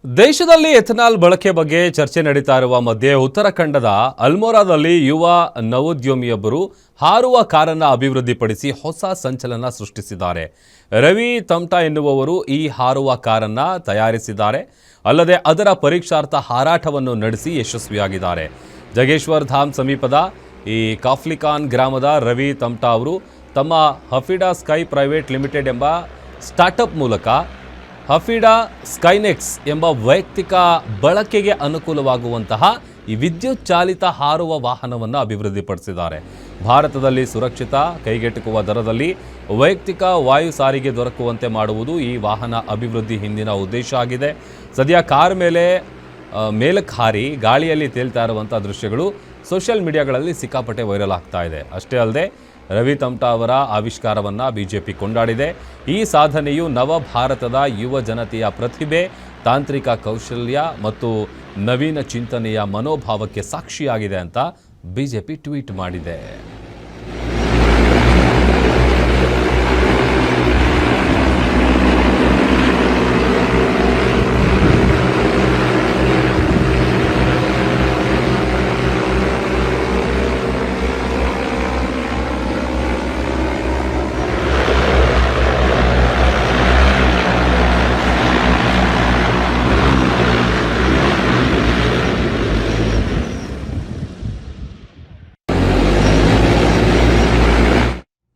ದೇಶದಲ್ಲಿ ಎಥನಾಲ್ ಬಳಕೆ ಬಗ್ಗೆ ಚರ್ಚೆ ನಡೀತಾ ಇರುವ ಮಧ್ಯೆ ಉತ್ತರಾಖಂಡದ ಅಲ್ಮೋರಾದಲ್ಲಿ ಯುವ ನವೋದ್ಯಮಿಯೊಬ್ಬರು ಹಾರುವ ಕಾರನ್ನು ಅಭಿವೃದ್ಧಿಪಡಿಸಿ ಹೊಸ ಸಂಚಲನ ಸೃಷ್ಟಿಸಿದ್ದಾರೆ. ರವಿ ತಮ್ಟಾ ಎನ್ನುವವರು ಈ ಹಾರುವ ಕಾರನ್ನು ತಯಾರಿಸಿದ್ದಾರೆ. ಅಲ್ಲದೆ ಅದರ ಪರೀಕ್ಷಾರ್ಥ ಹಾರಾಟವನ್ನು ನಡೆಸಿ ಯಶಸ್ವಿಯಾಗಿದ್ದಾರೆ. ಜಗೇಶ್ವರ್ ಧಾಮ್ ಸಮೀಪದ ಈ ಕಾಫ್ಲಿಕಾನ್ ಗ್ರಾಮದ ರವಿ ತಮ್ಟಾ ಅವರು ತಮ್ಮ ಹಫಿಡಾ ಸ್ಕೈ ಪ್ರೈವೇಟ್ ಲಿಮಿಟೆಡ್ ಎಂಬ ಸ್ಟಾರ್ಟಪ್ ಮೂಲಕ ಹಫಿಡಾ ಸ್ಕೈನೆಕ್ಸ್ ಎಂಬ ವೈಯಕ್ತಿಕ ಬಳಕೆಗೆ ಅನುಕೂಲವಾಗುವಂತಹ ಈ ವಿದ್ಯುತ್ ಚಾಲಿತ ಹಾರುವ ವಾಹನವನ್ನು ಅಭಿವೃದ್ಧಿಪಡಿಸಿದ್ದಾರೆ. ಭಾರತದಲ್ಲಿ ಸುರಕ್ಷಿತ, ಕೈಗೆಟುಕುವ ದರದಲ್ಲಿ ವೈಯಕ್ತಿಕ ವಾಯು ಸಾರಿಗೆ ದೊರಕುವಂತೆ ಮಾಡುವುದು ಈ ವಾಹನ ಅಭಿವೃದ್ಧಿ ಹಿಂದಿನ ಉದ್ದೇಶ ಆಗಿದೆ. ಸದ್ಯ ಕಾರ್ ಮೇಲಕ್ಕೆ ಹಾರಿ ಗಾಳಿಯಲ್ಲಿ ತೇಲ್ತಾ ಇರುವಂಥ ದೃಶ್ಯಗಳು ಸೋಷಿಯಲ್ ಮೀಡಿಯಾಗಳಲ್ಲಿ ಸಿಕ್ಕಾಪಟ್ಟೆ ವೈರಲ್ ಆಗ್ತಾ ಇದೆ. ಅಷ್ಟೇ ಅಲ್ಲದೆ ರವಿ ತಮ್ಟಾ ಅವರ ಆವಿಷ್ಕಾರವನ್ನು ಬಿಜೆಪಿ ಕೊಂಡಾಡಿದೆ. ಈ ಸಾಧನೆಯು ನವ ಭಾರತದ ಯುವ ಜನತೆಯ ಪ್ರತಿಭೆ, ತಾಂತ್ರಿಕ ಕೌಶಲ್ಯ ಮತ್ತು ನವೀನ ಚಿಂತನೆಯ ಮನೋಭಾವಕ್ಕೆ ಸಾಕ್ಷಿಯಾಗಿದೆ ಅಂತ ಬಿಜೆಪಿ ಟ್ವೀಟ್ ಮಾಡಿದೆ.